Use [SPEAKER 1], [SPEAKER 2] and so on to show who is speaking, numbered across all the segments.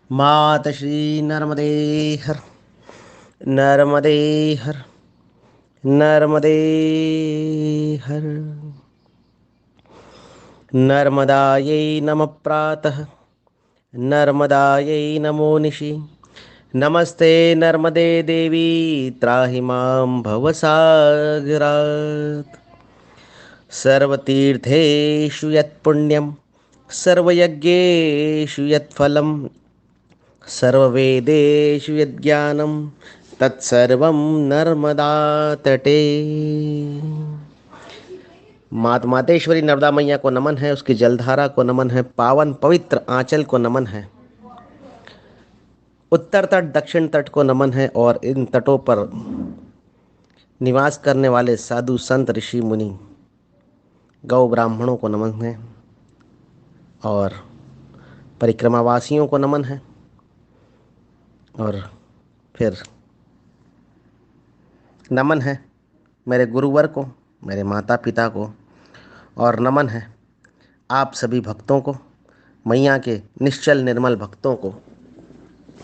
[SPEAKER 1] मात श्री नर्मदे हर, नर्मदे हर, नर्मदे हर। नर्मदायै नमः प्रातः, नर्मदायै नमो निशि। नमस्ते नर्मदे देवी, त्राहि मां भवसागरात्। सर्वतीर्थेषु यत्पुण्यं, सर्वयज्ञेषु यत्फलं, सर्ववेदेषु यज्ञानं, तत्सर्वं नर्मदातटे। मातेश्वरी नर्मदा मैया को नमन है, उसकी जलधारा को नमन है, पावन पवित्र आंचल को नमन है, उत्तर तट दक्षिण तट को नमन है, और इन तटों पर निवास करने वाले साधु संत ऋषि मुनि गौ ब्राह्मणों को नमन है, और परिक्रमावासियों को नमन है, और फिर नमन है मेरे गुरुवर को, मेरे माता पिता को, और नमन है आप सभी भक्तों को, मैया के निश्चल निर्मल भक्तों को।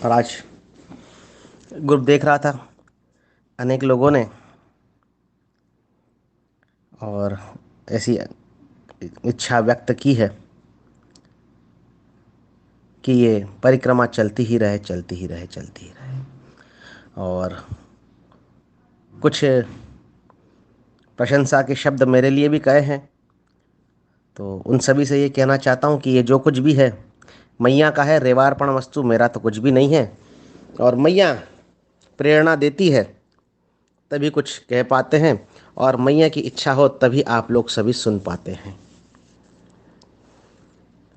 [SPEAKER 1] और आज ग्रुप देख रहा था, अनेक लोगों ने और ऐसी इच्छा व्यक्त की है कि ये परिक्रमा चलती ही रहे, चलती ही रहे, चलती ही रहे। और कुछ प्रशंसा के शब्द मेरे लिए भी कहे हैं, तो उन सभी से ये कहना चाहता हूँ कि ये जो कुछ भी है मैया का है, रेवार्पण वस्तु, मेरा तो कुछ भी नहीं है। और मैया प्रेरणा देती है तभी कुछ कह पाते हैं, और मैया की इच्छा हो तभी आप लोग सभी सुन पाते हैं।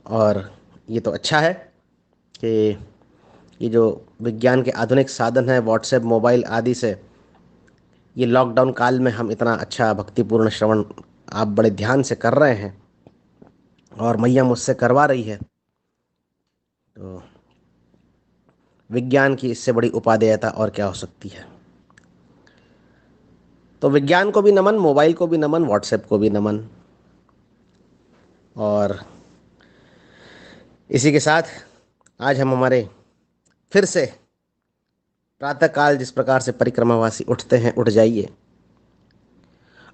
[SPEAKER 1] और ये तो अच्छा है कि ये जो विज्ञान के आधुनिक साधन हैं, व्हाट्सएप, मोबाइल आदि से, ये लॉकडाउन काल में हम इतना अच्छा भक्तिपूर्ण श्रवण आप बड़े ध्यान से कर रहे हैं, और मैया मुझसे करवा रही है। तो विज्ञान की इससे बड़ी उपादेयता और क्या हो सकती है। तो विज्ञान को भी नमन, मोबाइल को भी नमन, व्हाट्सएप को भी नमन। और इसी के साथ आज हम हमारे फिर से प्रातःकाल जिस प्रकार से परिक्रमावासी उठते हैं, उठ जाइए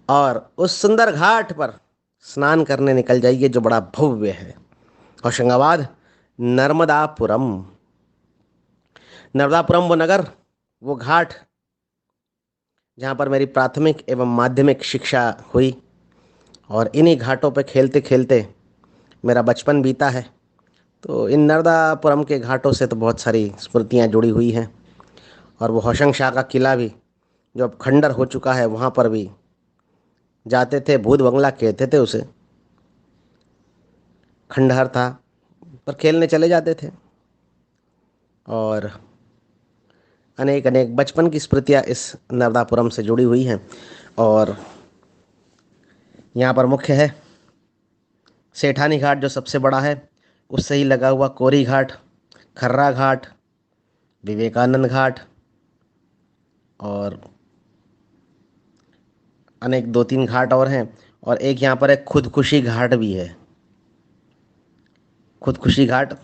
[SPEAKER 1] और उस सुंदर घाट पर स्नान करने निकल जाइए जो बड़ा भव्य है, होशंगाबाद नर्मदापुरम। नर्मदापुरम वो नगर, वो घाट जहाँ पर मेरी प्राथमिक एवं माध्यमिक शिक्षा हुई, और इन्हीं घाटों पर खेलते खेलते मेरा बचपन बीता है। तो इन नर्मदापुरम के घाटों से तो बहुत सारी स्मृतियाँ जुड़ी हुई हैं। और वो होशंग शाह का किला भी, जो अब खंडर हो चुका है, वहाँ पर भी जाते थे, भूत बंगला कहते थे उसे, खंडहर था, पर खेलने चले जाते थे। और अनेक अनेक बचपन की स्मृतियाँ इस नर्मदापुरम से जुड़ी हुई हैं। और यहाँ पर मुख्य है सेठानी घाट, जो सबसे बड़ा है, उससे ही लगा हुआ कोरी घाट, खर्रा घाट, विवेकानंद घाट, और अनेक दो तीन घाट और हैं। और एक यहाँ पर एक खुदकुशी घाट भी है। खुदकुशी घाट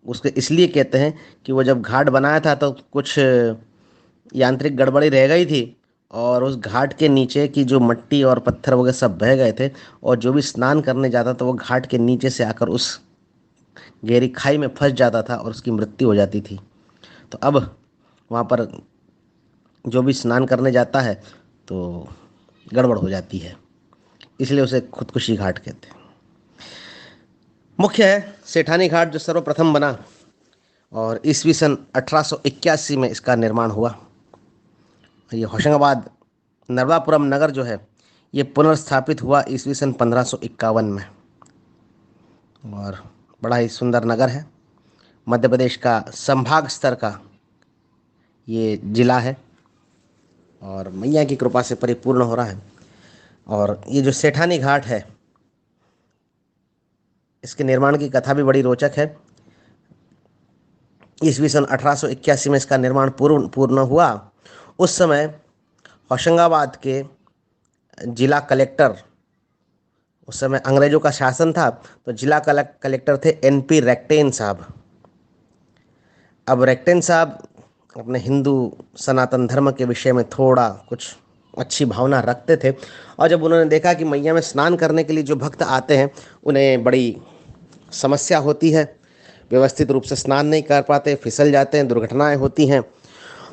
[SPEAKER 1] उसके इसलिए कहते हैं कि वो जब घाट बनाया था तो कुछ यांत्रिक गड़बड़ी रह गई थी, और उस घाट के नीचे की जो मिट्टी और पत्थर वगैरह सब बह गए थे, और जो भी स्नान करने जाता तो वो घाट के नीचे से आकर उस गहरी खाई में फंस जाता था और उसकी मृत्यु हो जाती थी। तो अब वहाँ पर जो भी स्नान करने जाता है तो गड़बड़ हो जाती है, इसलिए उसे खुदकुशी घाट कहते हैं। मुख्य है सेठानी घाट, जो सर्वप्रथम बना, और ईस्वी सन 1881 में इसका निर्माण हुआ। ये होशंगाबाद नर्मदापुरम नगर जो है, ये पुनर्स्थापित हुआ ईस्वी सन 1551 में, और बड़ा ही सुंदर नगर है। मध्य प्रदेश का संभाग स्तर का ये जिला है, और मैया की कृपा से परिपूर्ण हो रहा है। और ये जो सेठानी घाट है, इसके निर्माण की कथा भी बड़ी रोचक है। ईस्वी सन 1881 में इसका निर्माण पूर्ण हुआ। उस समय होशंगाबाद के जिला कलेक्टर, उस समय अंग्रेजों का शासन था, तो जिला कलेक्टर थे NP रेक्टेन साहब। अब रेक्टेन साहब अपने हिंदू सनातन धर्म के विषय में थोड़ा कुछ अच्छी भावना रखते थे, और जब उन्होंने देखा कि मैया में स्नान करने के लिए जो भक्त आते हैं उन्हें बड़ी समस्या होती है, व्यवस्थित रूप से स्नान नहीं कर पाते, फिसल जाते हैं, दुर्घटनाएं होती हैं,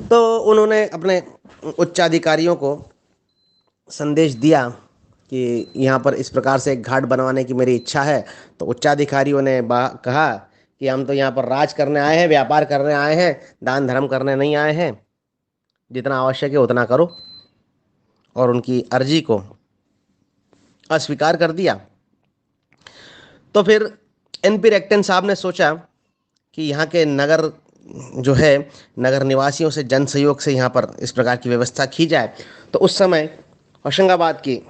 [SPEAKER 1] तो उन्होंने अपने उच्चाधिकारियों को संदेश दिया कि यहाँ पर इस प्रकार से एक घाट बनवाने की मेरी इच्छा है। तो उच्चाधिकारियों ने कहा कि हम तो यहाँ पर राज करने आए हैं, व्यापार करने आए हैं, दान धर्म करने नहीं आए हैं, जितना आवश्यक है उतना करो, और उनकी अर्जी को अस्वीकार कर दिया। तो फिर एनपी रेक्टन साहब ने सोचा कि यहाँ के नगर जो है, नगर निवासियों से जन सहयोग से यहाँ पर इस प्रकार की व्यवस्था की जाए। तो उस समय होशंगाबाद की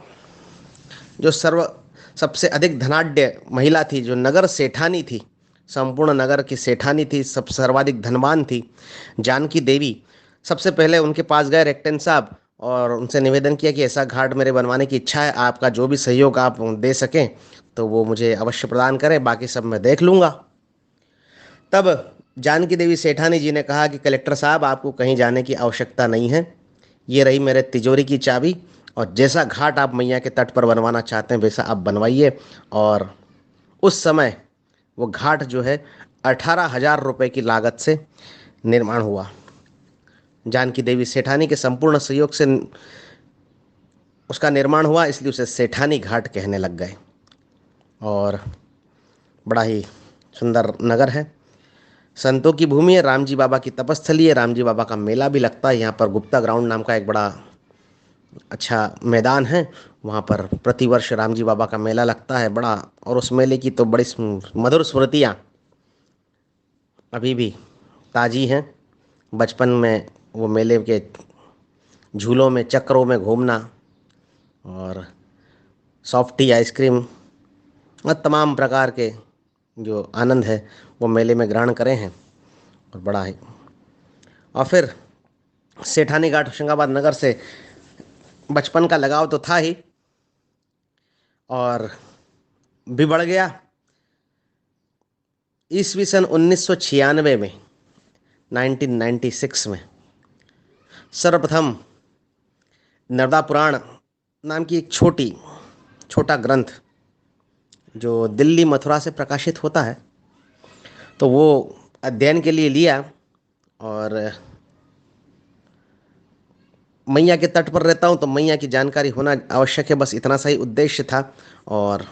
[SPEAKER 1] जो सबसे अधिक धनाढ्य महिला थी, जो नगर सेठानी थी, संपूर्ण नगर की सेठानी थी, सब सर्वाधिक धनवान थी, जानकी देवी, सबसे पहले उनके पास गए रेक्टेन साहब और उनसे निवेदन किया कि ऐसा घाट मेरे बनवाने की इच्छा है, आपका जो भी सहयोग आप दे सकें तो वो मुझे अवश्य प्रदान करें, बाकी सब मैं देख लूँगा। तब जानकी देवी सेठानी जी ने कहा कि कलेक्टर साहब, आपको कहीं जाने की आवश्यकता नहीं है, ये रही मेरे तिजोरी की चाबी, और जैसा घाट आप मैया के तट पर बनवाना चाहते हैं वैसा आप बनवाइए। और उस समय वो घाट जो है 18,000 रुपये की लागत से निर्माण हुआ। जानकी देवी सेठानी के संपूर्ण सहयोग से उसका निर्माण हुआ, इसलिए उसे सेठानी घाट कहने लग गए। और बड़ा ही सुंदर नगर है, संतों की भूमि है, रामजी बाबा की तपस्थली है, रामजी बाबा का मेला भी लगता है यहाँ पर। गुप्ता ग्राउंड नाम का एक बड़ा अच्छा मैदान है, वहाँ पर प्रतिवर्ष रामजी बाबा का मेला लगता है बड़ा, और उस मेले की तो बड़ी मधुर स्मृतियाँ अभी भी ताज़ी हैं। बचपन में वो मेले के झूलों में, चक्रों में घूमना, और सॉफ्टी आइसक्रीम और तमाम प्रकार के जो आनंद है वो मेले में ग्रहण करे हैं, और बड़ा है। और फिर सेठानी घाट होशंगाबाद नगर से बचपन का लगाव तो था ही, और भी बढ़ गया। ईस्वी सन 1996 में, 1996 में सर्वप्रथम नर्मदा पुराण नाम की एक छोटा ग्रंथ जो दिल्ली मथुरा से प्रकाशित होता है, तो वो अध्ययन के लिए लिया। और मैया के तट पर रहता हूँ तो मैया की जानकारी होना आवश्यक है, बस इतना सा ही उद्देश्य था। और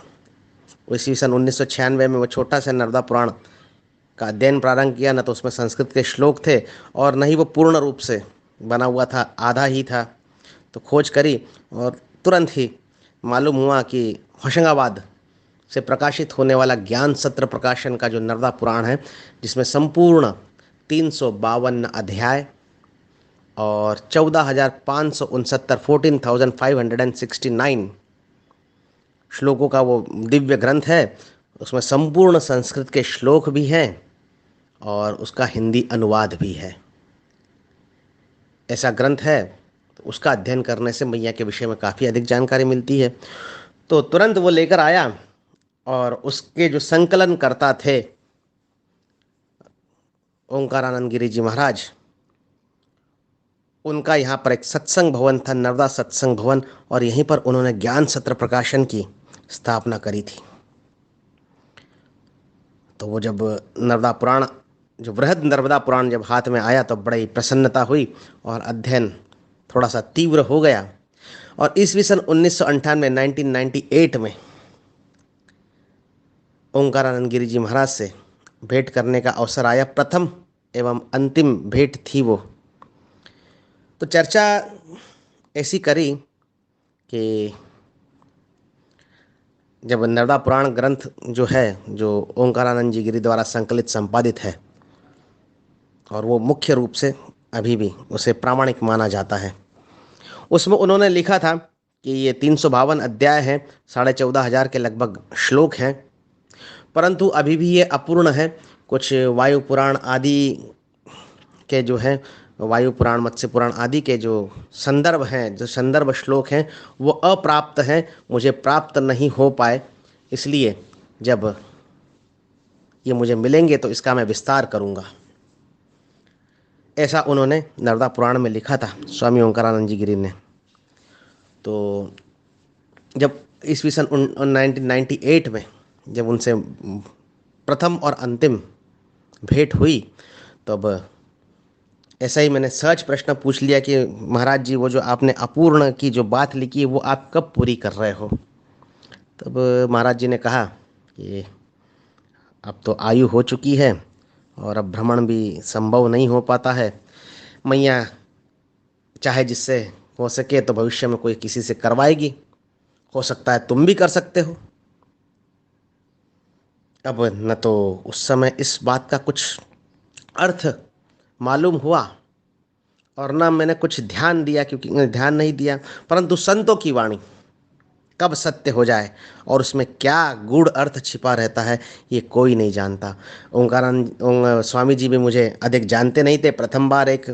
[SPEAKER 1] इसी सन 1996 में वो छोटा सा नर्मदा पुराण का अध्ययन प्रारंभ किया। न तो उसमें संस्कृत के श्लोक थे और न ही वो पूर्ण रूप से बना हुआ था, आधा ही था। तो खोज करी और तुरंत ही मालूम हुआ कि होशंगाबाद से प्रकाशित होने वाला ज्ञान सत्र प्रकाशन का जो नर्मदा पुराण है, जिसमें संपूर्ण 352 अध्याय और 14,569 14,569 श्लोकों का वो दिव्य ग्रंथ है। उसमें संपूर्ण संस्कृत के श्लोक भी हैं और उसका हिंदी अनुवाद भी है। ऐसा ग्रंथ है, तो उसका अध्ययन करने से मैया के विषय में काफ़ी अधिक जानकारी मिलती है। तो तुरंत वो लेकर आया, और उसके जो संकलन करता थे ओंकारानंद गिरी जी महाराज, उनका यहाँ पर एक सत्संग भवन था, नर्मदा सत्संग भवन, और यहीं पर उन्होंने ज्ञान सत्र प्रकाशन की स्थापना करी थी। तो वो जब नर्मदा पुराण, जो बृहद नर्मदा पुराण जब हाथ में आया तो बड़ी प्रसन्नता हुई और अध्ययन थोड़ा सा तीव्र हो गया। और ईस्वी सन 1998 1998 में ओंकारानंद गिरी जी महाराज से भेंट करने का अवसर आया। प्रथम एवं अंतिम भेंट थी वो। तो चर्चा ऐसी करी कि जब नर्मदा पुराण ग्रंथ जो है, जो ओंकारानंद जी गिरी द्वारा संकलित संपादित है, और वो मुख्य रूप से अभी भी उसे प्रामाणिक माना जाता है, उसमें उन्होंने लिखा था कि ये 352 अध्याय हैं, 14,500 के लगभग श्लोक हैं, परंतु अभी भी ये अपूर्ण है। कुछ वायु पुराण आदि के जो हैं, वायु पुराण, मत्स्य पुराण आदि के जो संदर्भ हैं, जो संदर्भ श्लोक हैं, वो अप्राप्त हैं, मुझे प्राप्त नहीं हो पाए। इसलिए जब ये मुझे मिलेंगे तो इसका मैं विस्तार करूँगा। ऐसा उन्होंने नर्मदा पुराण में लिखा था, स्वामी ओंकारानंद जी गिरी ने। तो जब ईस्वी सन 1998 में जब उनसे प्रथम और अंतिम भेंट हुई, तब ऐसा ही मैंने सहज प्रश्न पूछ लिया कि महाराज जी, वो जो आपने अपूर्ण की जो बात लिखी है वो आप कब पूरी कर रहे हो? तब महाराज जी ने कहा कि अब तो आयु हो चुकी है और अब भ्रमण भी संभव नहीं हो पाता है। मैया चाहे जिससे हो सके तो भविष्य में कोई किसी से करवाएगी, हो सकता है तुम भी कर सकते हो। अब न तो उस समय इस बात का कुछ अर्थ मालूम हुआ और ना मैंने कुछ ध्यान दिया, क्योंकि ध्यान नहीं दिया। परंतु संतों की वाणी कब सत्य हो जाए और उसमें क्या गूढ़ अर्थ छिपा रहता है, ये कोई नहीं जानता। स्वामी जी भी मुझे अधिक जानते नहीं थे। प्रथम बार एक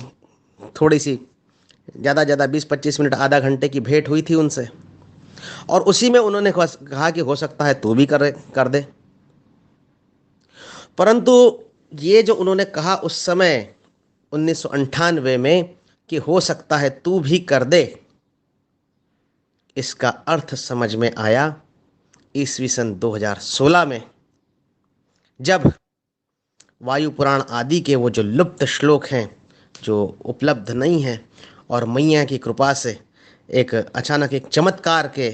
[SPEAKER 1] थोड़ी सी ज़्यादा 20-25 मिनट आधा घंटे की भेंट हुई थी उनसे, और उसी में उन्होंने कहा कि हो सकता है तू भी कर दे। परंतु ये जो उन्होंने कहा उस समय 1998 में कि हो सकता है तू भी कर दे, इसका अर्थ समझ में आया ईस्वी सन 2016 में, जब वायु पुराण आदि के वो जो लुप्त श्लोक हैं, जो उपलब्ध नहीं हैं, और मैया की कृपा से एक अचानक एक चमत्कार के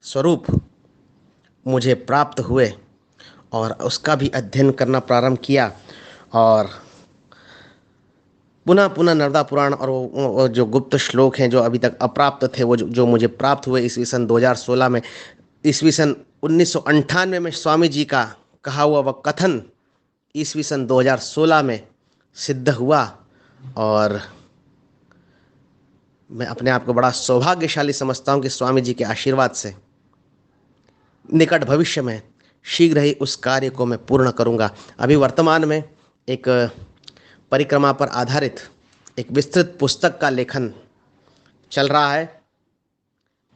[SPEAKER 1] स्वरूप मुझे प्राप्त हुए और उसका भी अध्ययन करना प्रारंभ किया। और पुनः पुनः नर्मदा पुराण और वो जो गुप्त श्लोक हैं जो अभी तक अप्राप्त थे, वो जो मुझे प्राप्त हुए ईस्वी सन 2016 में। ईस्वी सन 1998 में स्वामी जी का कहा हुआ वह कथन ईस्वी सन 2016 में सिद्ध हुआ, और मैं अपने आप को बड़ा सौभाग्यशाली समझता हूँ कि स्वामी जी के आशीर्वाद से निकट भविष्य में शीघ्र ही उस कार्य को मैं पूर्ण करूँगा। अभी वर्तमान में एक परिक्रमा पर आधारित एक विस्तृत पुस्तक का लेखन चल रहा है,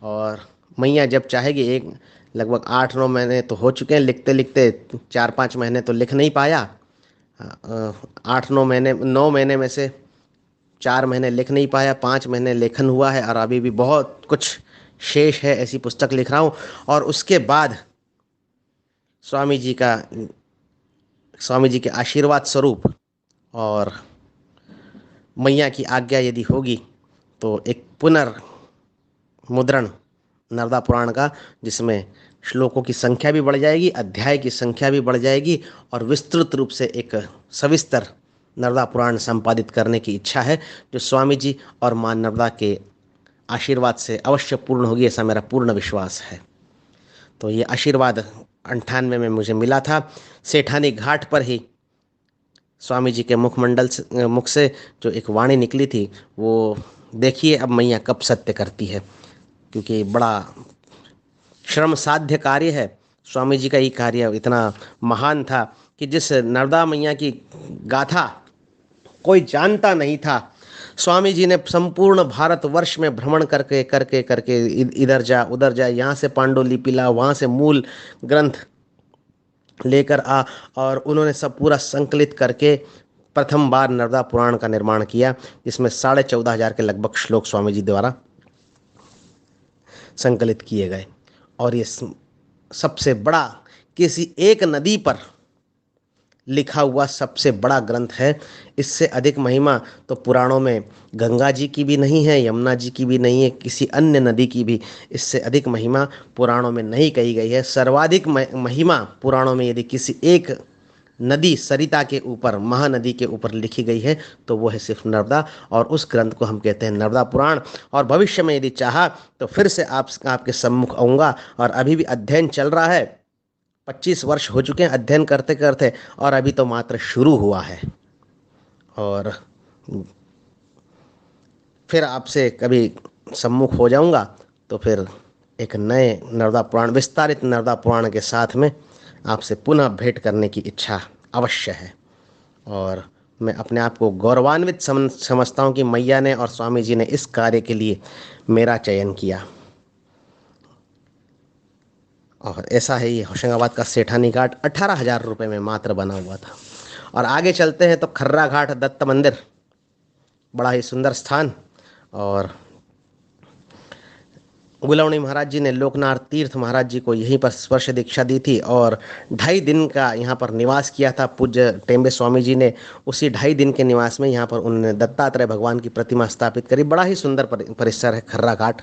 [SPEAKER 1] और मैया जब चाहेगी, एक लगभग 8-9 महीने तो हो चुके हैं लिखते लिखते, 4-5 महीने तो लिख नहीं पाया। 8-9 महीने, 9 महीने में से 4 महीने लिख नहीं पाया, 5 महीने लेखन हुआ है, और अभी भी बहुत कुछ शेष है। ऐसी पुस्तक लिख रहा हूँ, और उसके बाद स्वामी जी के आशीर्वाद स्वरूप और मैया की आज्ञा यदि होगी तो एक पुनर्मुद्रण नर्मदा पुराण का, जिसमें श्लोकों की संख्या भी बढ़ जाएगी, अध्याय की संख्या भी बढ़ जाएगी, और विस्तृत रूप से एक सविस्तर नर्मदा पुराण संपादित करने की इच्छा है, जो स्वामी जी और मां नर्मदा के आशीर्वाद से अवश्य पूर्ण होगी, ऐसा मेरा पूर्ण विश्वास है। तो ये आशीर्वाद 98 में मुझे मिला था। सेठानी घाट पर ही स्वामी जी के मुख से जो एक वाणी निकली थी, वो देखिए अब मैया कब सत्य करती है, क्योंकि बड़ा श्रम साध्य कार्य है। स्वामी जी का ये कार्य इतना महान था कि जिस नर्मदा मैया की गाथा कोई जानता नहीं था, स्वामी जी ने संपूर्ण भारतवर्ष में भ्रमण करके करके करके इधर जा उधर जा, यहाँ से पांडुलिपि ला, वहाँ से मूल ग्रंथ लेकर आ, और उन्होंने सब पूरा संकलित करके प्रथम बार नर्मदा पुराण का निर्माण किया, जिसमें 14,500 के लगभग श्लोक स्वामी जी द्वारा संकलित किए गए। और ये सबसे बड़ा, किसी एक नदी पर लिखा हुआ सबसे बड़ा ग्रंथ है। इससे अधिक महिमा तो पुराणों में गंगा जी की भी नहीं है, यमुना जी की भी नहीं है, किसी अन्य नदी की भी इससे अधिक महिमा पुराणों में नहीं कही गई है। सर्वाधिक महिमा पुराणों में यदि किसी एक नदी सरिता के ऊपर, महानदी के ऊपर लिखी गई है तो वो है सिर्फ नर्मदा, और उस ग्रंथ को हम कहते हैं नर्मदा पुराण। और भविष्य में यदि चाहा तो फिर से आपके सम्मुख आऊँगा, और अभी भी अध्ययन चल रहा है। 25 वर्ष हो चुके हैं अध्ययन करते करते, और अभी तो मात्र शुरू हुआ है। और फिर आपसे कभी सम्मुख हो जाऊंगा तो फिर एक नए नर्मदा पुराण, विस्तारित नर्मदा पुराण के साथ में आपसे पुनः भेंट करने की इच्छा अवश्य है। और मैं अपने आप को गौरवान्वित समझता हूँ कि मैया ने और स्वामी जी ने इस कार्य के लिए मेरा चयन किया। और ऐसा है, ये होशंगाबाद का सेठानी घाट 18,000 रुपये में मात्र बना हुआ था। और आगे चलते हैं तो खर्रा घाट दत्त मंदिर, बड़ा ही सुंदर स्थान। और गुलावणी महाराज जी ने लोकनाथ तीर्थ महाराज जी को यहीं पर स्पर्श दीक्षा दी थी और 2.5 दिन का यहाँ पर निवास किया था पूज्य टेम्बे स्वामी जी ने। उसी 2.5 दिन के निवास में यहाँ पर उन्होंने दत्तात्रेय भगवान की प्रतिमा स्थापित करी। बड़ा ही सुंदर परिसर है खर्रा घाट।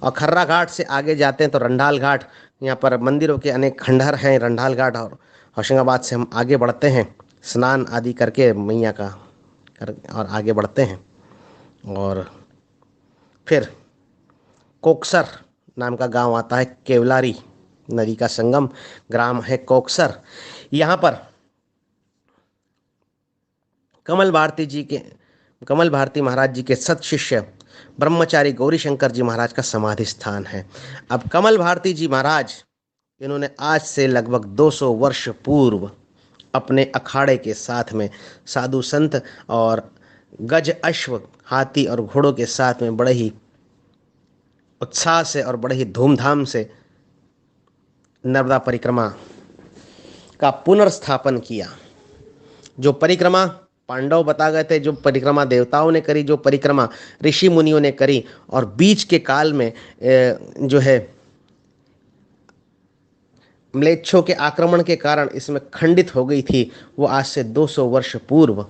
[SPEAKER 1] और खर्रा घाट से आगे जाते हैं तो रंडाल घाट। यहाँ पर मंदिरों के अनेक खंडहर हैं रंडाल घाट। और होशंगाबाद से हम आगे बढ़ते हैं, स्नान आदि करके मैया का और आगे बढ़ते हैं। और फिर कोकसर नाम का गांव आता है, केवलारी नदी का संगम ग्राम है कोकसर। यहाँ पर कमल भारती महाराज जी के सत शिष्य ब्रह्मचारी गौरी शंकर जी महाराज का समाधि स्थान है। अब कमल भारती जी महाराज, इन्होंने आज से लगभग 200 वर्ष पूर्व अपने अखाड़े के साथ में साधु संत और गज अश्व हाथी और घोड़ों के साथ में बड़े ही उत्साह से और बड़े ही धूमधाम से नर्मदा परिक्रमा का पुनर्स्थापन किया। जो परिक्रमा पांडव बता गए थे, जो परिक्रमा देवताओं ने करी, जो परिक्रमा ऋषि मुनियों ने करी, और बीच के काल में जो है म्लेच्छों के आक्रमण के कारण इसमें खंडित हो गई थी, वो आज से 200 वर्ष पूर्व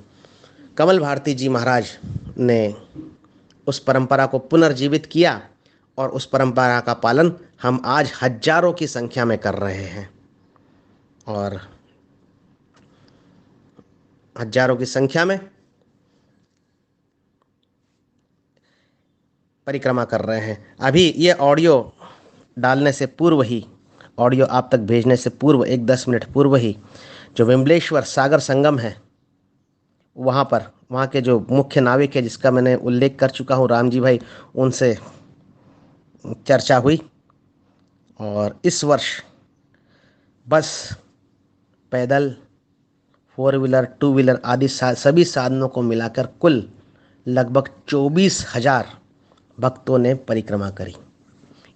[SPEAKER 1] कमल भारती जी महाराज ने उस परंपरा को पुनर्जीवित किया। और उस परंपरा का पालन हम आज हजारों की संख्या में कर रहे हैं और हजारों की संख्या में परिक्रमा कर रहे हैं। अभी ये ऑडियो डालने से पूर्व ही, ऑडियो आप तक भेजने से पूर्व 10 मिनट पूर्व ही जो विमलेश्वर सागर संगम है, वहाँ के जो मुख्य नाविक है जिसका मैंने उल्लेख कर चुका हूँ, राम जी भाई, उनसे चर्चा हुई। और इस वर्ष बस, पैदल, 4 व्हीलर, 2 व्हीलर आदि सभी साधनों को मिलाकर कुल लगभग 24,000 भक्तों ने परिक्रमा करी।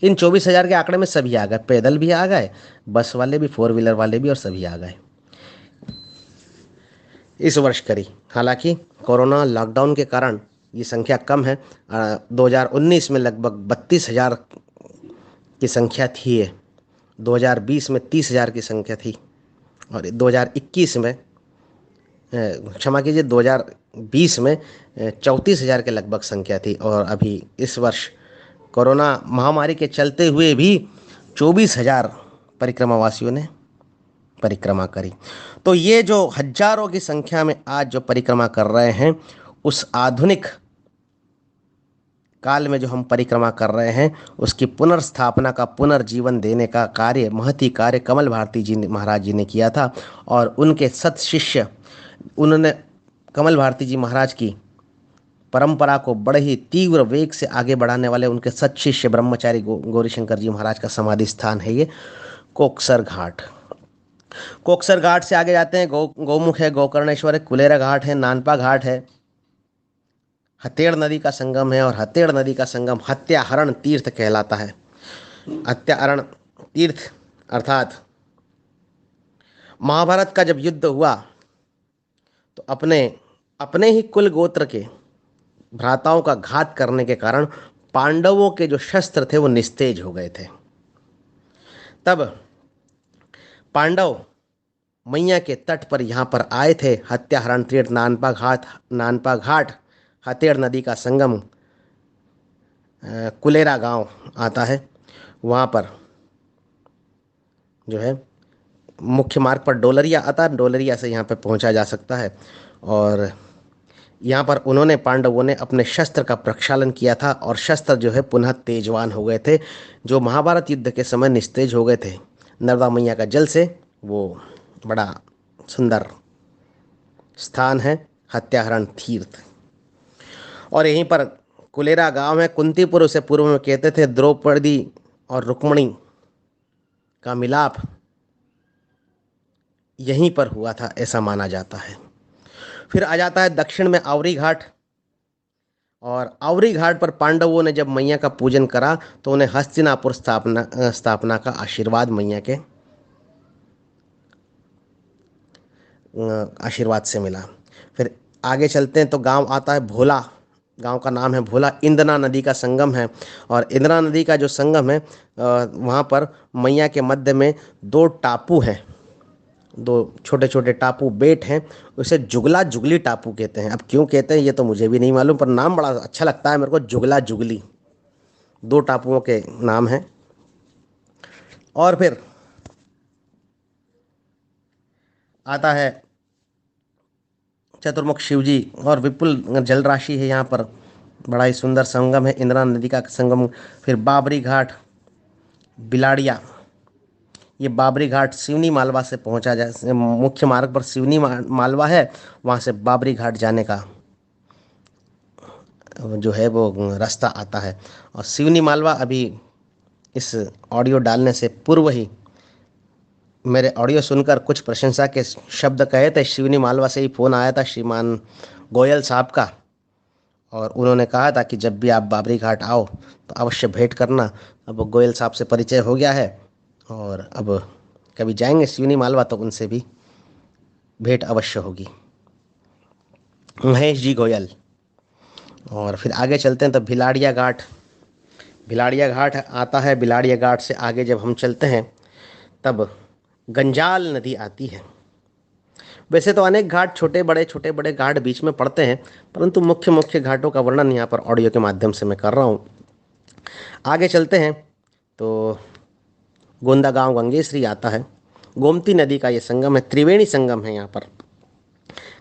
[SPEAKER 1] इन 24,000 के आंकड़े में सभी आ गए, पैदल भी आ गए, बस वाले भी, 4 व्हीलर वाले भी, और सभी आ गए। इस वर्ष करी। हालांकि कोरोना लॉकडाउन के कारण ये संख्या कम है। 2019 में लगभग 32,000 की संख्या थी, 2020 में 30,000 की संख्या थी, और 2021 में क्षमा कीजिए 2020 में 34,000 के लगभग संख्या थी। और अभी इस वर्ष कोरोना महामारी के चलते हुए भी 24,000 परिक्रमावासियों ने परिक्रमा करी। तो ये जो हजारों की संख्या में आज जो परिक्रमा कर रहे हैं, उस आधुनिक काल में जो हम परिक्रमा कर रहे हैं, उसकी पुनर्स्थापना का, पुनर्जीवन देने का कार्य, महती कार्य कमल भारती जी महाराज जी ने किया था। और उनके सत शिष्य, उन्होंने कमल भारती जी महाराज की परंपरा को बड़े ही तीव्र वेग से आगे बढ़ाने वाले उनके सत शिष्य ब्रह्मचारी गौरी शंकर जी महाराज का समाधि स्थान है ये कोकसर घाट। कोकसर घाट से आगे जाते हैं, गौमुख है, गोकर्णेश्वर है, कुलेरा घाट है, नानपा घाट है, हतेड़ नदी का संगम है। और हतेड़ नदी का संगम हत्याहरण तीर्थ कहलाता है। हत्याहरण तीर्थ अर्थात महाभारत का जब युद्ध हुआ तो अपने ही कुल गोत्र के भ्राताओं का घात करने के कारण पांडवों के जो शस्त्र थे वो निस्तेज हो गए थे। तब पांडव मैया के तट पर यहाँ पर आए थे। हत्याहरण तीर्थ, नानपा घाट, हतेड़ नदी का संगम, कुलेरा गांव आता है। वहाँ पर जो है मुख्य मार्ग पर डोलरिया आता है, डोलरिया से यहाँ पर पहुँचा जा सकता है। और यहाँ पर उन्होंने, पांडवों ने अपने शस्त्र का प्रक्षालन किया था और शस्त्र जो है पुनः तेजवान हो गए थे, जो महाभारत युद्ध के समय निस्तेज हो गए थे। नर्मदा मैया का जल से वो बड़ा सुंदर स्थान है हत्याहरण तीर्थ। और यहीं पर कुलेरा गांव है। कुंतीपुर से पूर्व में कहते थे द्रौपदी और रुक्मणी का मिलाप यहीं पर हुआ था, ऐसा माना जाता है। फिर आ जाता है दक्षिण में आवरी घाट। और आवरी घाट पर पांडवों ने जब मैया का पूजन करा तो उन्हें हस्तिनापुर स्थापना का आशीर्वाद मैया के आशीर्वाद से मिला। फिर आगे चलते हैं तो गांव आता है भोला। गांव का नाम है भोला। इंद्रना नदी का संगम है। और इंद्रना नदी का जो संगम है वहाँ पर मैया के मध्य में दो टापू हैं, दो छोटे छोटे टापू बेट हैं। उसे जुगला जुगली टापू कहते हैं। अब क्यों कहते हैं ये तो मुझे भी नहीं मालूम, पर नाम बड़ा अच्छा लगता है मेरे को, जुगला जुगली। दो टापुओं के नाम हैं। और फिर आता है चतुर्मुख शिव जी, और विपुल जल राशि है यहाँ पर। बड़ा ही सुंदर संगम है इंद्रा नदी का संगम। फिर बाबरी घाट, बिलाड़िया। ये बाबरी घाट सिवनी मालवा से पहुंचा जा, मुख्य मार्ग पर सिवनी मालवा है, वहाँ से बाबरी घाट जाने का जो है वो रास्ता आता है। और सिवनी मालवा अभी इस ऑडियो डालने से पूर्व ही मेरे ऑडियो सुनकर कुछ प्रशंसा के शब्द कहे थे। शिवनी मालवा से ही फ़ोन आया था श्रीमान गोयल साहब का, और उन्होंने कहा था कि जब भी आप बाबरी घाट आओ तो अवश्य भेंट करना। अब गोयल साहब से परिचय हो गया है, और अब कभी जाएंगे शिवनी मालवा तो उनसे भी भेंट अवश्य होगी। महेश जी गोयल। और फिर आगे चलते हैं तो भिलाड़िया घाट। भिलाड़िया घाट आता है। भिलाड़िया घाट से आगे जब हम चलते हैं तब गंजाल नदी आती है। वैसे तो अनेक घाट छोटे बड़े घाट बीच में पड़ते हैं, परंतु मुख्य मुख्य घाटों का वर्णन यहाँ पर ऑडियो के माध्यम से मैं कर रहा हूँ। आगे चलते हैं तो गोंदा गांव गंगेश्वरी आता है। गोमती नदी का ये संगम है, त्रिवेणी संगम है यहाँ पर।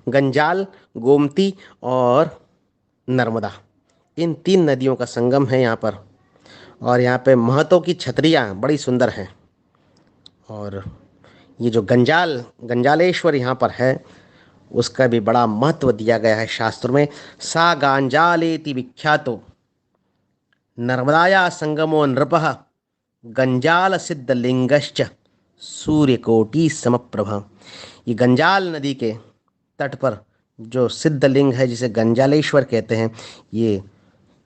[SPEAKER 1] गंजाल, गोमती और नर्मदा, इन तीन नदियों का संगम है यहाँ पर। और यहाँ पे महतों की छतरियाँ बड़ी सुंदर हैं। और ये जो गंजालेश्वर यहाँ पर है, उसका भी बड़ा महत्व दिया गया है शास्त्र में। सा गांजालेति विख्यातो नर्मदाया संगमो नृपः गंजाल सिद्ध लिंगश्च सूर्यकोटि समप्रभा। ये गंजाल नदी के तट पर जो सिद्ध लिंग है, जिसे गंजालेश्वर कहते हैं, ये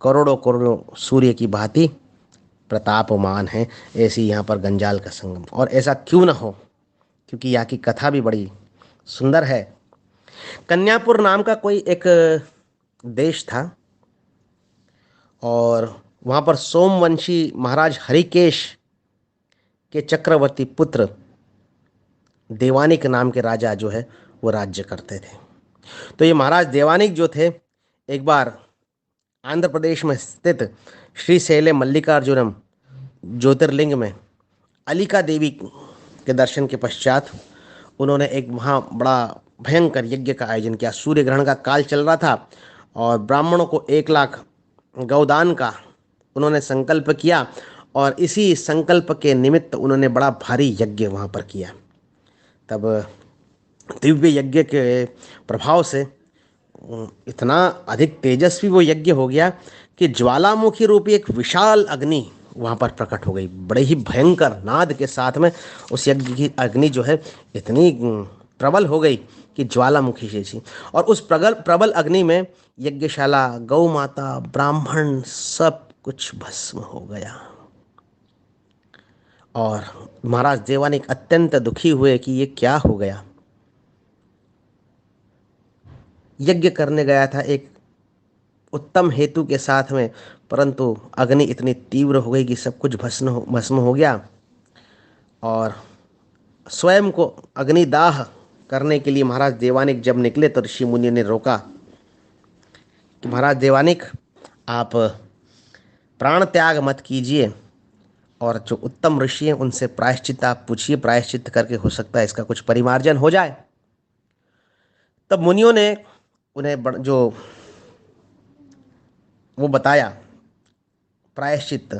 [SPEAKER 1] करोड़ों करोड़ों सूर्य की भांति प्रतापमान है। ऐसी यहाँ पर गंजाल का संगम। और ऐसा क्यों न हो, क्योंकि यहाँ की कथा भी बड़ी सुंदर है। कन्यापुर नाम का कोई एक देश था, और वहाँ पर सोमवंशी महाराज हरिकेश के चक्रवर्ती पुत्र देवानिक नाम के राजा जो है वो राज्य करते थे। तो ये महाराज देवानिक जो थे, एक बार आंध्र प्रदेश में स्थित श्री शैले मल्लिकार्जुनम ज्योतिर्लिंग में अलिका देवी के दर्शन के पश्चात उन्होंने एक वहाँ बड़ा भयंकर यज्ञ का आयोजन किया। सूर्य ग्रहण का काल चल रहा था, और ब्राह्मणों को 1 लाख गौदान का उन्होंने संकल्प किया, और इसी संकल्प के निमित्त उन्होंने बड़ा भारी यज्ञ वहाँ पर किया। तब दिव्य यज्ञ के प्रभाव से इतना अधिक तेजस्वी वो यज्ञ हो गया कि ज्वालामुखी रूपी एक विशाल अग्नि वहाँ पर प्रकट हो गई। बड़े ही भयंकर नाद के साथ में उस यज्ञ की अग्नि जो है इतनी प्रबल हो गई कि ज्वालामुखी जैसी। और उस प्रबल अग्नि में यज्ञशाला, गौ माता, ब्राह्मण सब कुछ भस्म हो गया। और महाराज देवानिक अत्यंत दुखी हुए कि ये क्या हो गया। यज्ञ करने गया था एक उत्तम हेतु के साथ में, परंतु अग्नि इतनी तीव्र हो गई कि सब कुछ भस्म हो गया। और स्वयं को अग्निदाह करने के लिए महाराज देवानिक जब निकले तो ऋषि मुनि ने रोका कि महाराज देवानिक, आप प्राण त्याग मत कीजिए, और जो उत्तम ऋषि हैं उनसे प्रायश्चित आप पूछिए, प्रायश्चित करके हो सकता है इसका कुछ परिमार्जन हो जाए। तब मुनियों ने उन्हें जो वो बताया प्रायश्चित,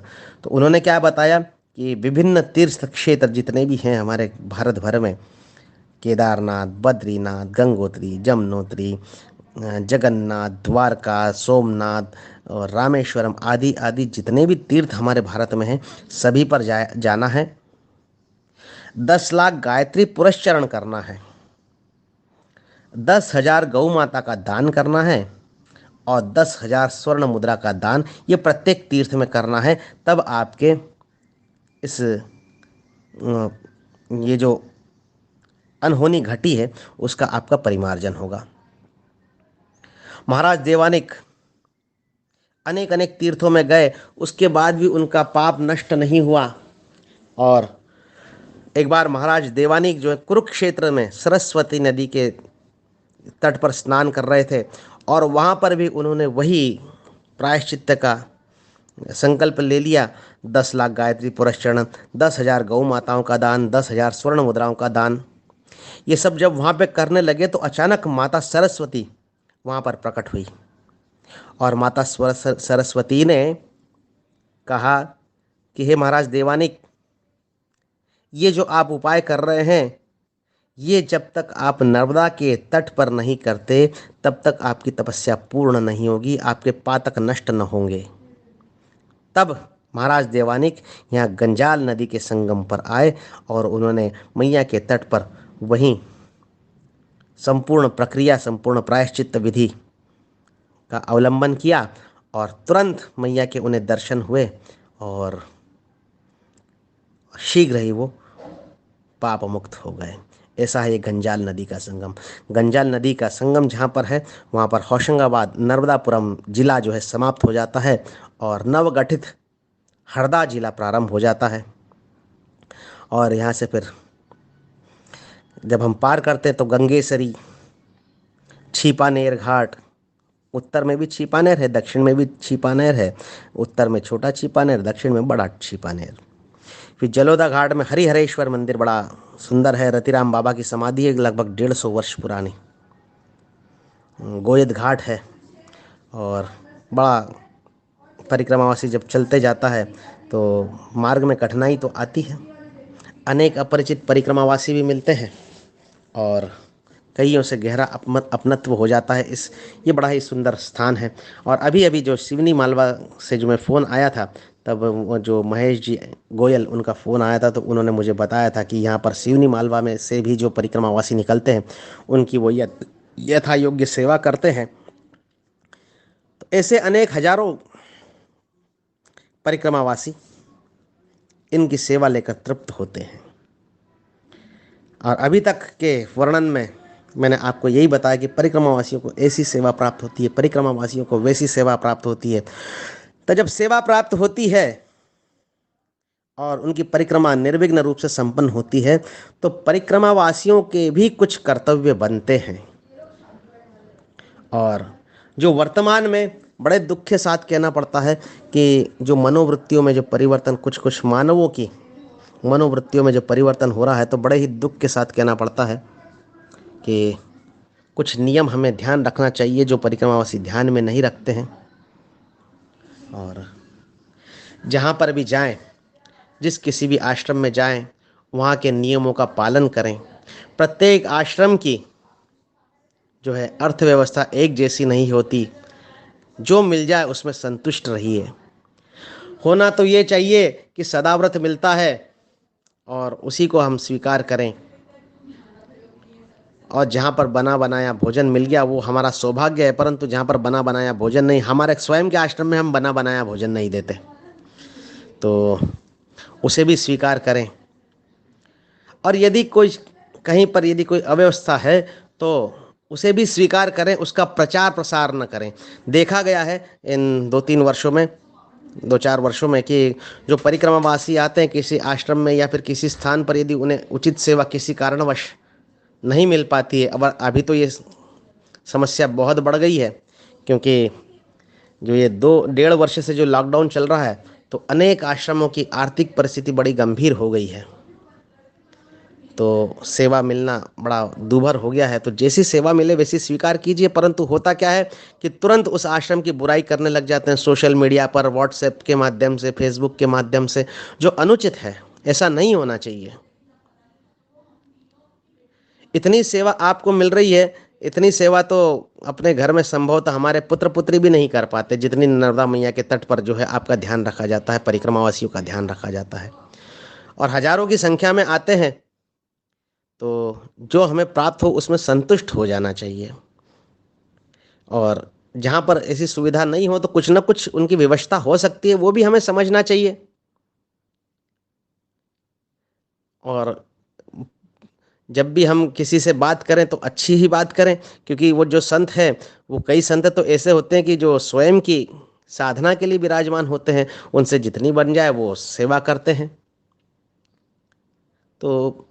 [SPEAKER 1] तो उन्होंने क्या बताया कि विभिन्न तीर्थ क्षेत्र जितने भी हैं हमारे भारत भर में, केदारनाथ, बद्रीनाथ, गंगोत्री, जमुनोत्री, जगन्नाथ, द्वारका, सोमनाथ और रामेश्वरम आदि आदि जितने भी तीर्थ हमारे भारत में हैं, सभी पर जाना है। 10 लाख गायत्री पुरस्चरण करना है, 10,000 गौ माता का दान करना है, और 10,000 स्वर्ण मुद्रा का दान ये प्रत्येक तीर्थ में करना है। तब आपके इस ये जो अनहोनी घटी है उसका आपका परिमार्जन होगा। महाराज देवानिक अनेक अनेक तीर्थों में गए, उसके बाद भी उनका पाप नष्ट नहीं हुआ। और एक बार महाराज देवानिक जो है कुरुक्षेत्र में सरस्वती नदी के तट पर स्नान कर रहे थे, और वहाँ पर भी उन्होंने वही प्रायश्चित्त का संकल्प ले लिया। 10 लाख गायत्री पुरस्चरण, 10,000 गौ माताओं का दान, 10,000 स्वर्ण मुद्राओं का दान। ये सब जब वहाँ पे करने लगे तो अचानक माता सरस्वती वहाँ पर प्रकट हुई, और माता सरस्वती ने कहा कि हे महाराज देवानिक, ये जो आप उपाय कर रहे हैं, ये जब तक आप नर्मदा के तट पर नहीं करते तब तक आपकी तपस्या पूर्ण नहीं होगी, आपके पातक नष्ट न होंगे। तब महाराज देवानिक यहाँ गंजाल नदी के संगम पर आए और उन्होंने मैया के तट पर वहीं संपूर्ण प्रक्रिया, संपूर्ण प्रायश्चित्त विधि का अवलंबन किया, और तुरंत मैया के उन्हें दर्शन हुए, और शीघ्र ही वो पाप मुक्त हो गए। ऐसा है ये गंजाल नदी का संगम। गंजाल नदी का संगम जहाँ पर है, वहाँ पर होशंगाबाद नर्मदापुरम जिला जो है समाप्त हो जाता है, और नवगठित हरदा जिला प्रारंभ हो जाता है। और यहाँ से फिर जब हम पार करते हैं तो गंगेसरी, छिपानेर घाट, उत्तर में भी छिपानेर है, दक्षिण में भी छिपानेर है। उत्तर में छोटा छिपानेर, दक्षिण में बड़ा छिपानेर। फिर जलोदा घाट में हरिहरेश्वर मंदिर बड़ा सुंदर है, रतिराम बाबा की समाधि है, लगभग 150 वर्ष पुरानी। गोयद घाट है, और बड़ा परिक्रमावासी जब चलते जाता है तो मार्ग में कठिनाई तो आती है, अनेक अपरिचित परिक्रमावासी भी मिलते हैं, और कईयों से गहरा अपनत्व हो जाता है। ये बड़ा ही सुंदर स्थान है। और अभी अभी जो सिवनी मालवा से जो मैं फ़ोन आया था, तब वो जो महेश जी गोयल, उनका फ़ोन आया था, तो उन्होंने मुझे बताया था कि यहाँ पर सिवनी मालवा में से भी जो परिक्रमावासी निकलते हैं, उनकी वो यथा योग्य सेवा करते हैं। तो ऐसे अनेक हजारों परिक्रमावासी इनकी सेवा लेकर तृप्त होते हैं। और अभी तक के वर्णन में मैंने आपको यही बताया कि परिक्रमावासियों को ऐसी सेवा प्राप्त होती है, परिक्रमावासियों को वैसी सेवा प्राप्त होती है। तो जब सेवा प्राप्त होती है और उनकी परिक्रमा निर्विघ्न रूप से संपन्न होती है, तो परिक्रमावासियों के भी कुछ कर्तव्य बनते हैं। और जो वर्तमान में बड़े दुख के साथ कहना पड़ता है कि जो मनोवृत्तियों में जो परिवर्तन, कुछ कुछ मानवों की मनोवृत्तियों में जो परिवर्तन हो रहा है, तो बड़े ही दुख के साथ कहना पड़ता है कि कुछ नियम हमें ध्यान रखना चाहिए जो परिक्रमावासी ध्यान में नहीं रखते हैं। और जहाँ पर भी जाएं, जिस किसी भी आश्रम में जाएं, वहाँ के नियमों का पालन करें। प्रत्येक आश्रम की जो है अर्थव्यवस्था एक जैसी नहीं होती, जो मिल जाए उसमें संतुष्ट रहिए। होना तो ये चाहिए कि सदाव्रत मिलता है और उसी को हम स्वीकार करें, और जहाँ पर बना बनाया भोजन मिल गया वो हमारा सौभाग्य है। परंतु जहाँ पर बना बनाया भोजन नहीं, हमारे स्वयं के आश्रम में हम बना बनाया भोजन नहीं देते, तो उसे भी स्वीकार करें। और यदि कोई कहीं पर यदि कोई अव्यवस्था है तो उसे भी स्वीकार करें, उसका प्रचार प्रसार न करें। देखा गया है इन 2-3 वर्षों में, 2-4 वर्षों में, कि जो परिक्रमावासी आते हैं किसी आश्रम में या फिर किसी स्थान पर, यदि उन्हें उचित सेवा किसी कारणवश नहीं मिल पाती है, अब अभी तो ये समस्या बहुत बढ़ गई है, क्योंकि जो ये 2-1.5 वर्ष से जो लॉकडाउन चल रहा है, तो अनेक आश्रमों की आर्थिक परिस्थिति बड़ी गंभीर हो गई है, तो सेवा मिलना बड़ा दूभर हो गया है। तो जैसी सेवा मिले वैसी स्वीकार कीजिए। परंतु होता क्या है कि तुरंत उस आश्रम की बुराई करने लग जाते हैं सोशल मीडिया पर, व्हाट्सएप के माध्यम से, फेसबुक के माध्यम से, जो अनुचित है। ऐसा नहीं होना चाहिए। इतनी सेवा आपको मिल रही है, इतनी सेवा तो अपने घर में संभवतः हमारे पुत्र पुत्री भी नहीं कर पाते, जितनी नर्मदा मैया के तट पर जो है आपका ध्यान रखा जाता है, परिक्रमावासियों का ध्यान रखा जाता है, और हजारों की संख्या में आते हैं। तो जो हमें प्राप्त हो उसमें संतुष्ट हो जाना चाहिए। और जहाँ पर ऐसी सुविधा नहीं हो तो कुछ ना कुछ उनकी व्यवस्था हो सकती है, वो भी हमें समझना चाहिए। और जब भी हम किसी से बात करें तो अच्छी ही बात करें, क्योंकि वो जो संत है, वो कई संत तो ऐसे होते हैं कि जो स्वयं की साधना के लिए विराजमान होते हैं, उनसे जितनी बन जाए वो सेवा करते हैं। तो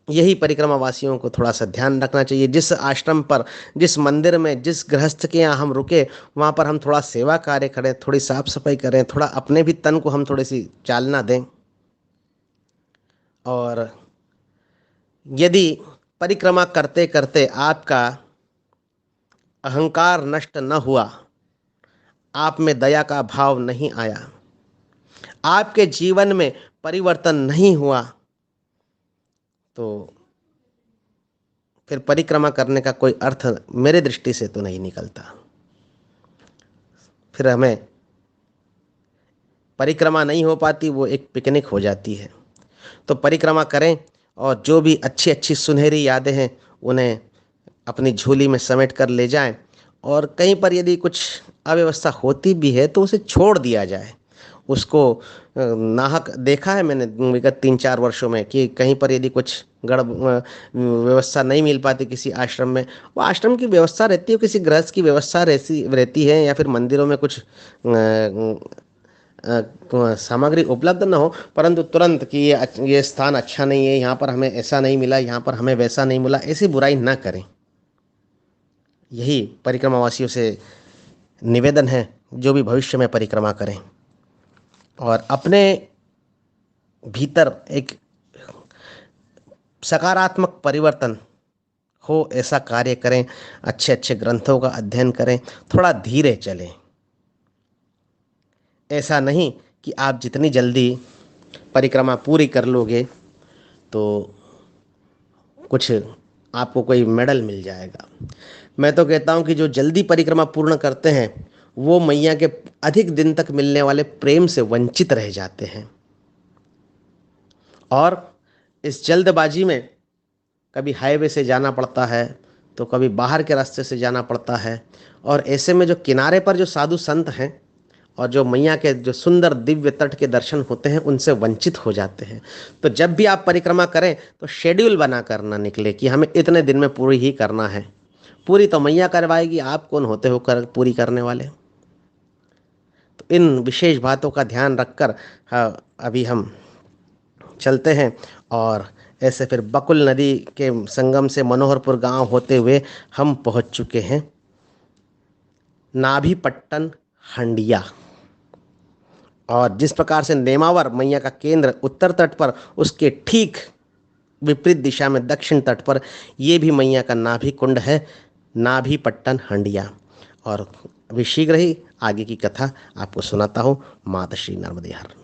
[SPEAKER 1] यही परिक्रमा वासियों को थोड़ा सा ध्यान रखना चाहिए। जिस आश्रम पर, जिस मंदिर में, जिस गृहस्थ के यहाँ हम रुके, वहाँ पर हम थोड़ा सेवा कार्य करें, थोड़ी साफ सफाई करें, थोड़ा अपने भी तन को हम थोड़ी सी चालना दें। और यदि परिक्रमा करते करते आपका अहंकार नष्ट न हुआ, आप में दया का भाव नहीं आया, आपके जीवन में परिवर्तन नहीं हुआ, तो फिर परिक्रमा करने का कोई अर्थ मेरे दृष्टि से तो नहीं निकलता। फिर हमें परिक्रमा नहीं हो पाती, वो एक पिकनिक हो जाती है। तो परिक्रमा करें, और जो भी अच्छी अच्छी सुनहरी यादें हैं उन्हें अपनी झोली में समेट कर ले जाएं। और कहीं पर यदि कुछ अव्यवस्था होती भी है तो उसे छोड़ दिया जाए। उसको नाहक देखा है मैंने विगत 3-4 वर्षों में कि कहीं पर यदि कुछ व्यवस्था नहीं मिल पाती किसी आश्रम में, वो आश्रम की व्यवस्था रहती है, किसी गृहस्थ की व्यवस्था रहती रहती है, या फिर मंदिरों में कुछ सामग्री उपलब्ध न हो, परंतु तुरंत कि ये स्थान अच्छा नहीं है, यहाँ पर हमें ऐसा नहीं मिला, यहाँ पर हमें वैसा नहीं मिला, ऐसी बुराई ना करें। यही परिक्रमावासियों से निवेदन है, जो भी भविष्य में परिक्रमा करें और अपने भीतर एक सकारात्मक परिवर्तन हो ऐसा कार्य करें। अच्छे अच्छे ग्रंथों का अध्ययन करें, थोड़ा धीरे चलें। ऐसा नहीं कि आप जितनी जल्दी परिक्रमा पूरी कर लोगे तो कुछ आपको कोई मेडल मिल जाएगा। मैं तो कहता हूँ कि जो जल्दी परिक्रमा पूर्ण करते हैं वो मैया के अधिक दिन तक मिलने वाले प्रेम से वंचित रह जाते हैं। और इस जल्दबाजी में कभी हाईवे से जाना पड़ता है, तो कभी बाहर के रास्ते से जाना पड़ता है, और ऐसे में जो किनारे पर जो साधु संत हैं और जो मैया के जो सुंदर दिव्य तट के दर्शन होते हैं उनसे वंचित हो जाते हैं। तो जब भी आप परिक्रमा करें तो शेड्यूल बना कर ना निकले कि हमें इतने दिन में पूरी ही करना है। पूरी तो मैया करवाएगी, आप कौन होते हो पूरी करने वाले। तो इन विशेष बातों का ध्यान रखकर अभी हम चलते हैं। और ऐसे फिर बकुल नदी के संगम से मनोहरपुर गांव होते हुए हम पहुंच चुके हैं नाभीपट्टन हंडिया। और जिस प्रकार से नेमावर मैया का केंद्र उत्तर तट पर, उसके ठीक विपरीत दिशा में दक्षिण तट पर ये भी मैया का नाभि कुंड है, नाभीपट्टन हंडिया। और अभी शीघ्र ही आगे की कथा आपको सुनाता हूँ। माता श्री नर्मदे हर।